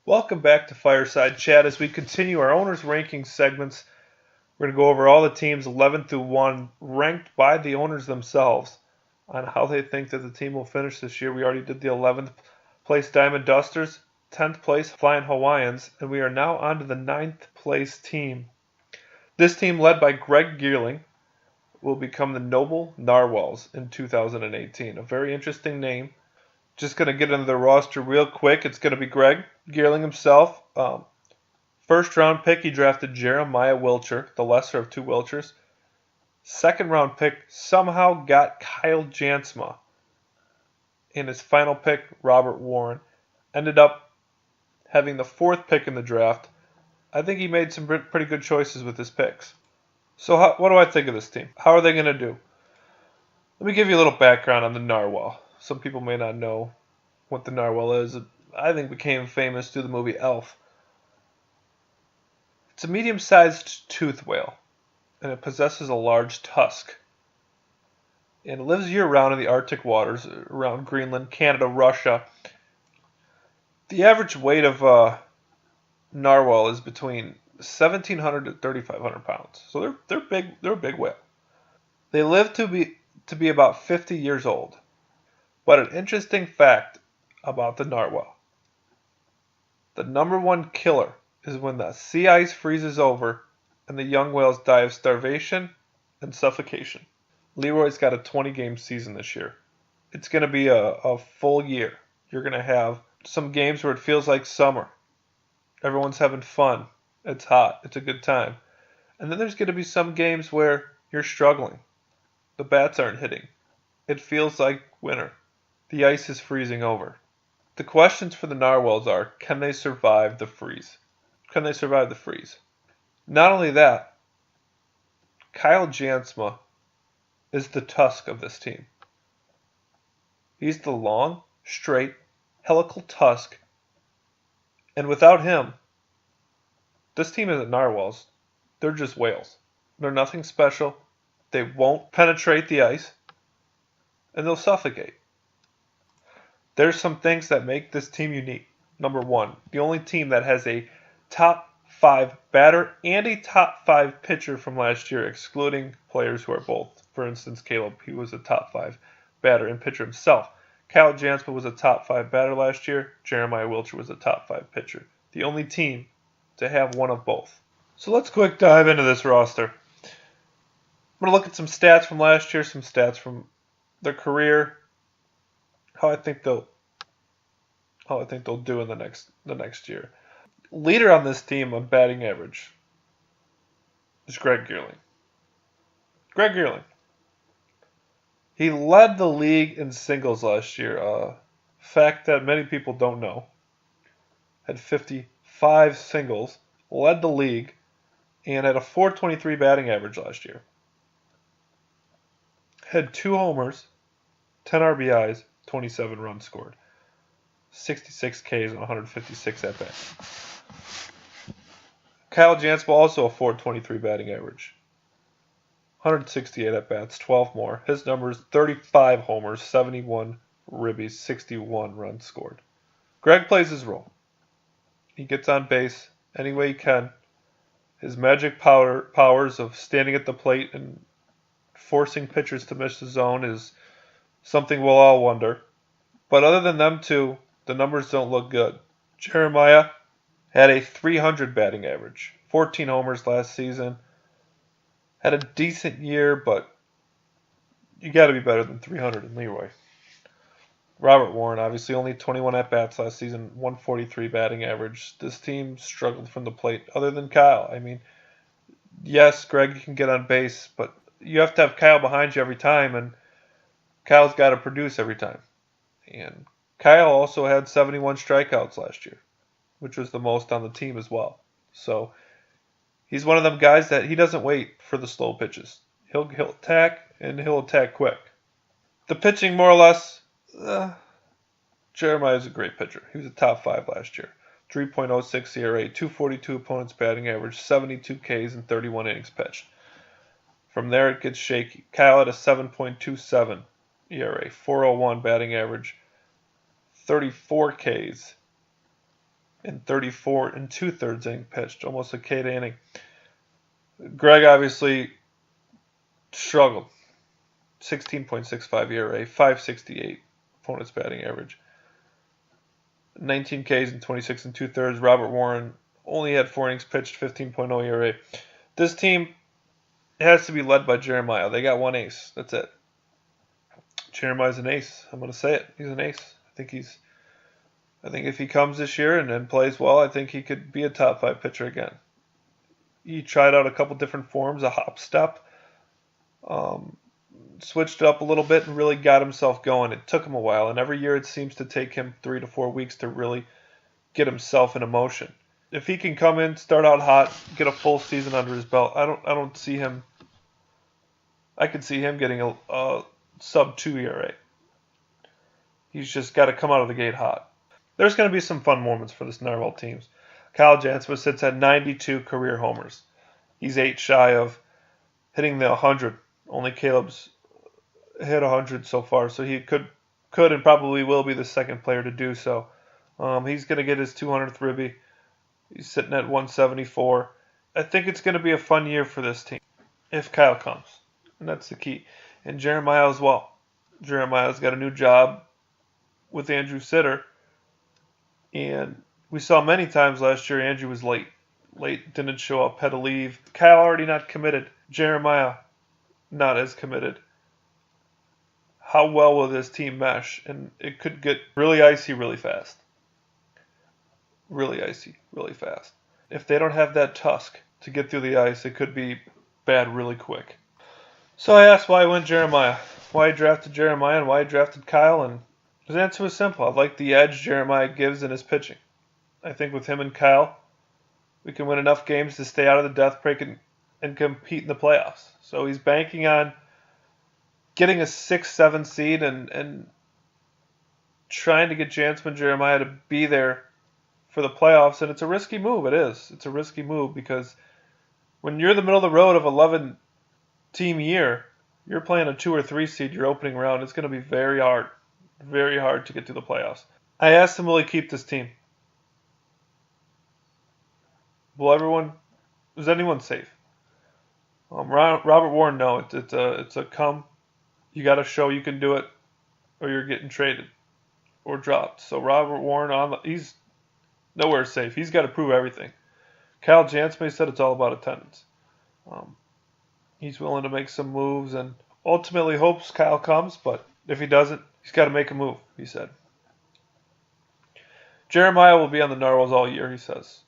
Welcome back to Fireside Chat as we continue our owners' ranking segments. We're going to go over all the teams 11 through 1 ranked by the owners themselves on how they think that the team will finish this year. We already did the 11th place Diamond Dusters, 10th place Flying Hawaiians, and we are now on to the 9th place team. This team, led by Greg Geerling, will become the Noble Narwhals in 2018. A very interesting name. Just going to get into the roster real quick. It's going to be Greg Geerling himself. First round pick, he drafted Jeremiah Wilcher, the lesser of two Wilchers. Second round pick, somehow got Kyle Jansma. And his final pick, Robert Warren. Ended up having the fourth pick in the draft. I think he made some pretty good choices with his picks. So what do I think of this team? How are they going to do? Let me give you a little background on the Narwhal. Some people may not know what the Narwhal is. It, I think, became famous through the movie Elf. It's a medium-sized toothed whale, and it possesses a large tusk. And it lives year-round in the Arctic waters around Greenland, Canada, Russia. The average weight of a narwhal is between 1,700 to 3,500 pounds. So they're big. They're a big whale. They live to be about 50 years old. But an interesting fact about the narwhal: the number one killer is when the sea ice freezes over and the young whales die of starvation and suffocation. Leroy's got a 20-game season this year. It's going to be a full year. You're going to have some games where it feels like summer. Everyone's having fun. It's hot. It's a good time. And then there's going to be some games where you're struggling. The bats aren't hitting. It feels like winter. The ice is freezing over. The questions for the narwhals are, can they survive the freeze? Can they survive the freeze? Not only that, Kyle Jansma is the tusk of this team. He's the long, straight, helical tusk. And without him, this team isn't narwhals. They're just whales. They're nothing special. They won't penetrate the ice. And they'll suffocate. There's some things that make this team unique. Number one, the only team that has a top 5 batter and a top 5 pitcher from last year, excluding players who are both. For instance, Caleb, he was a top 5 batter and pitcher himself. Kyle Jansma was a top 5 batter last year. Jeremiah Wilcher was a top 5 pitcher. The only team to have one of both. So let's quick dive into this roster. I'm going to look at some stats from last year, some stats from their career, how I think they'll do in the next year. Leader on this team on batting average is Greg Geerling. Greg Geerling. He led the league in singles last year, a fact that many people don't know. Had 55 singles, led the league, and had a .423 batting average last year. Had 2 homers, 10 RBIs, 27 runs scored, 66 Ks and 156 at-bats. Kyle Jansma also a .423 batting average, 168 at-bats, 12 more. His numbers: 35 homers, 71 ribbies, 61 runs scored. Greg plays his role. He gets on base any way he can. His magic powers of standing at the plate and forcing pitchers to miss the zone is something we'll all wonder. But other than them two, the numbers don't look good. Jeremiah had a .300 batting average, 14 homers last season. Had a decent year, but you got to be better than .300 in Leroy. Robert Warren, obviously only 21 at-bats last season, 143 batting average. This team struggled from the plate, other than Kyle. I mean, yes, Greg can get on base, but you have to have Kyle behind you every time, and Kyle's got to produce every time. And Kyle also had 71 strikeouts last year, which was the most on the team as well. So he's one of them guys that he doesn't wait for the slow pitches. He'll attack, and he'll attack quick. The pitching, more or less, Jeremiah is a great pitcher. He was a top 5 last year. 3.06 ERA, 242 opponents batting average, 72 Ks and 31 innings pitched. From there it gets shaky. Kyle had a 7.27 ERA, 401 batting average, 34 Ks, in 34 2/3 inning pitched, almost a K to inning. Greg obviously struggled. 16.65 ERA, 5.68 opponent's batting average. 19 Ks in 26 2/3. Robert Warren only had 4 innings pitched, 15.0 ERA. This team has to be led by Jeremiah. They got one ace. That's it. Jeremiah's an ace. I'm going to say it. He's an ace. I think if he comes this year and plays well, I think he could be a top 5 pitcher again. He tried out a couple different forms, a hop step, switched it up a little bit and really got himself going. It took him a while, and every year it seems to take him 3 to 4 weeks to really get himself in motion. If he can come in, start out hot, get a full season under his belt, I don't see him. I could see him getting a sub 2 ERA. He's just got to come out of the gate hot. There's going to be some fun moments for this Narwhal team. Kyle Jansma sits at 92 career homers. He's 8 shy of hitting the 100. Only Caleb's hit 100 so far, so he could and probably will be the second player to do so. He's going to get his 200th ribby. He's sitting at 174. I think it's going to be a fun year for this team if Kyle comes, and that's the key. And Jeremiah as well. Jeremiah's got a new job with Andrew Sitter, and we saw many times last year Andrew was late, didn't show up, had to leave. Kyle already not committed. Jeremiah not as committed. How well will this team mesh? And it could get really icy really fast. Really icy really fast. If they don't have that tusk to get through the ice, it could be bad really quick. So I asked why I went Jeremiah. Why I drafted Jeremiah and why I drafted Kyle, and his answer was simple. I like the edge Jeremiah gives in his pitching. I think with him and Kyle, we can win enough games to stay out of the death break and compete in the playoffs. So he's banking on getting a 6-7 seed and trying to get Jansma and Jeremiah to be there for the playoffs. And it's a risky move. It is. It's a risky move because when you're in the middle of the road of 11 team year, you're playing a 2 or 3 seed your opening round. It's going to be very hard to get to the playoffs. I asked him, will he keep this team? Is anyone safe? Robert Warren, no. It's a come. You got to show you can do it, or you're getting traded or dropped. So Robert Warren, he's nowhere safe. He's got to prove everything. Kyle Jansma said it's all about attendance. He's willing to make some moves and ultimately hopes Kyle comes, but if he doesn't, he's got to make a move, he said. Jeremiah will be on the Narwhals all year, he says.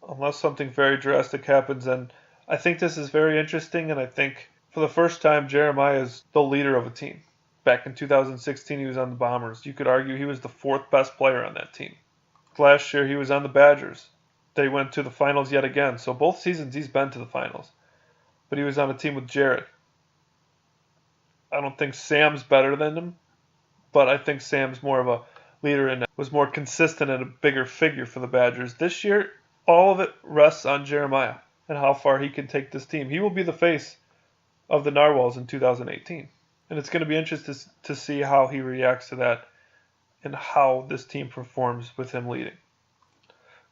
Unless something very drastic happens, and I think this is very interesting, and I think for the first time Jeremiah is the leader of a team. Back in 2016 he was on the Bombers. You could argue he was the 4th best player on that team. Last year he was on the Badgers. They went to the finals yet again, so both seasons he's been to the finals. But he was on a team with Jared. I don't think Sam's better than him, but I think Sam's more of a leader and was more consistent and a bigger figure for the Badgers. This year, all of it rests on Jeremiah and how far he can take this team. He will be the face of the Narwhals in 2018. And it's going to be interesting to see how he reacts to that and how this team performs with him leading.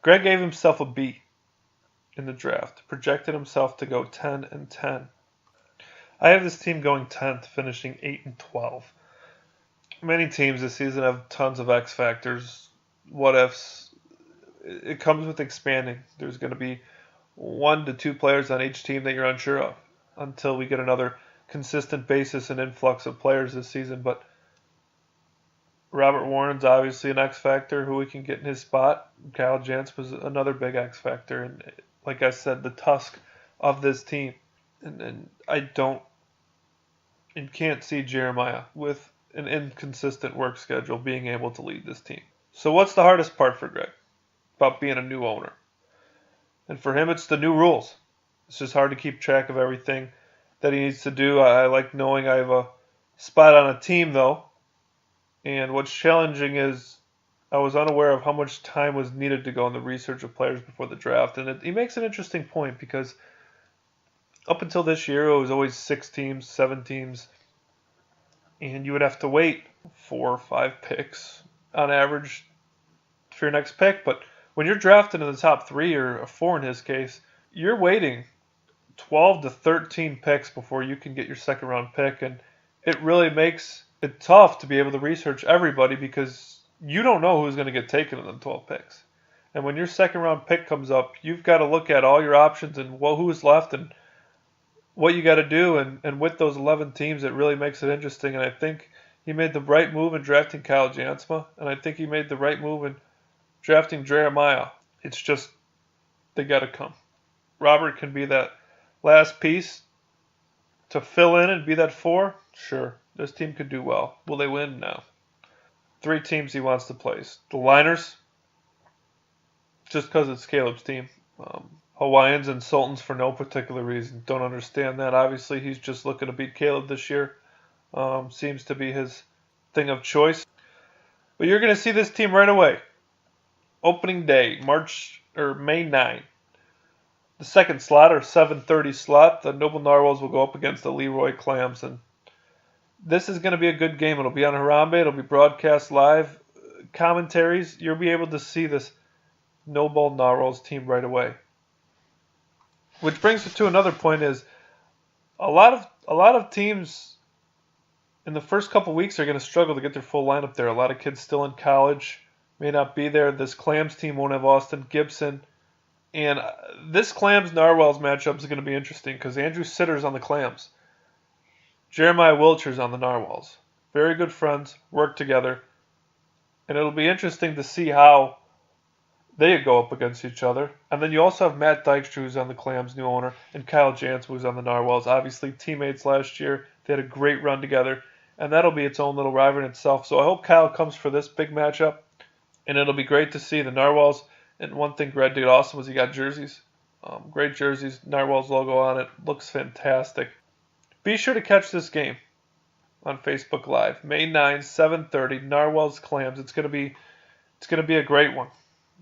Greg gave himself a B in the draft, projected himself to go 10-10. I have this team going 10th, finishing 8-12. Many teams this season have tons of X factors, what ifs. It comes with expanding. There's going to be 1 to 2 players on each team that you're unsure of until we get another consistent basis and influx of players this season. But Robert Warren's obviously an X factor who we can get in his spot. Kyle Jansma was another big X factor. And like I said, the tusk of this team. And I don't and can't see Jeremiah with an inconsistent work schedule being able to lead this team. So what's the hardest part for Greg about being a new owner? And for him, it's the new rules. It's just hard to keep track of everything that he needs to do. I like knowing I have a spot on a team, though. And what's challenging is I was unaware of how much time was needed to go in the research of players before the draft. And he makes an interesting point because up until this year, it was always 6 teams, 7 teams. And you would have to wait 4 or 5 picks on average for your next pick. But when you're drafting in the top 3 or 4 in his case, you're waiting 12 to 13 picks before you can get your second round pick, and it really makes it tough to be able to research everybody because you don't know who's going to get taken in the 12 picks. And when your second round pick comes up, you've got to look at all your options and who's left and what you got to do. And with those 11 teams, it really makes it interesting. And I think he made the right move in drafting Kyle Jansma, and I think he made the right move in drafting Jeremiah. It's just they got to come. Robert can be that last piece to fill in and be that 4. Sure, this team could do well. Will they win? No. 3 teams he wants to place. The Liners, just because it's Caleb's team. Hawaiians and Sultans for no particular reason. Don't understand that. Obviously, he's just looking to beat Caleb this year. Seems to be his thing of choice. But you're going to see this team right away. Opening day, May 9. The second slot, or 7:30 slot, the Noble Narwhals will go up against the Leroy Clams. And this is going to be a good game. It'll be on Harambe. It'll be broadcast live. Commentaries. You'll be able to see this Noble Narwhals team right away. Which brings us to another point: is a lot of teams in the first couple weeks are going to struggle to get their full lineup there. A lot of kids still in college may not be there. This Clams team won't have Austin Gibson. And this Clams-Narwhals matchup is going to be interesting because Andrew Sitter's on the Clams. Jeremiah Wilcher's on the Narwhals. Very good friends, work together. And it'll be interesting to see how they go up against each other. And then you also have Matt Dykstra, who's on the Clams, new owner, and Kyle Jansma, who's on the Narwhals. Obviously, teammates last year. They had a great run together. And that'll be its own little rivalry in itself. So I hope Kyle comes for this big matchup. And it'll be great to see the Narwhals. And one thing Greg did awesome was he got jerseys. Great jerseys. Narwhals logo on it. Looks fantastic. Be sure to catch this game on Facebook Live. May 9, 7:30, Narwhals Clams. It's gonna be a great one.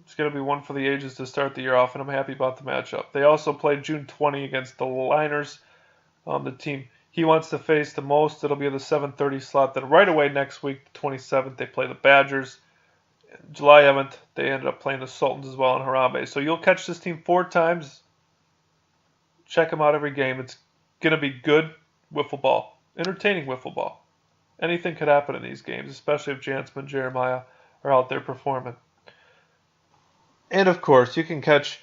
It's gonna be one for the ages to start the year off, and I'm happy about the matchup. They also play June 20 against the Liners, the team he wants to face the most. It'll be the 7:30 slot. Then right away next week, the 27th, they play the Badgers. July 11th, they ended up playing the Sultans as well in Harambe. So you'll catch this team 4 times. Check them out every game. It's going to be good wiffle ball, entertaining wiffle ball. Anything could happen in these games, especially if Jansma and Jeremiah are out there performing. And of course, you can catch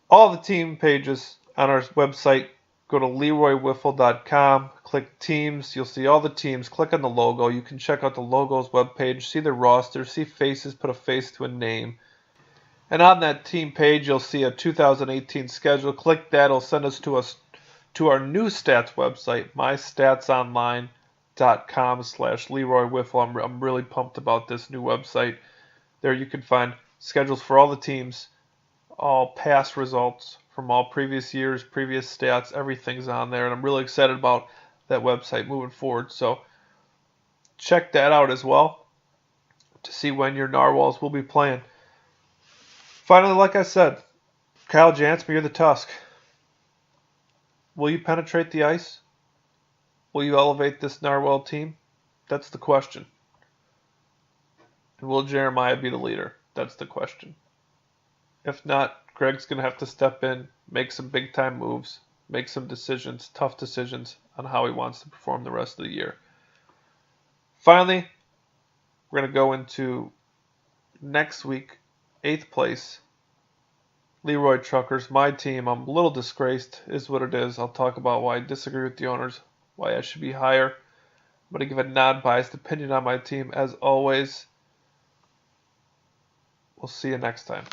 all the team pages on our website. Go to leroywiffle.com, click teams. You'll see all the teams. Click on the logo. You can check out the logo's webpage, see their roster, see faces, put a face to a name. And on that team page, you'll see a 2018 schedule. Click that. It'll send us to our new stats website, mystatsonline.com/Leroy Wiffle. I'm really pumped about this new website. There you can find schedules for all the teams, all past results from all previous years, previous stats. Everything's on there, and I'm really excited about that website moving forward. So check that out as well to see when your Narwhals will be playing. Finally, like I said, Kyle Jansma, you're the Tusk. Will you penetrate the ice? Will you elevate this Narwhal team? That's the question. And will Jeremiah be the leader? That's the question. If not, Greg's going to have to step in, make some big-time moves, make some decisions, tough decisions on how he wants to perform the rest of the year. Finally, we're going to go into next week, 8th place, Leroy Truckers, my team. I'm a little disgraced, is what it is. I'll talk about why I disagree with the owners, why I should be higher. I'm going to give a non-biased opinion on my team. As always, we'll see you next time.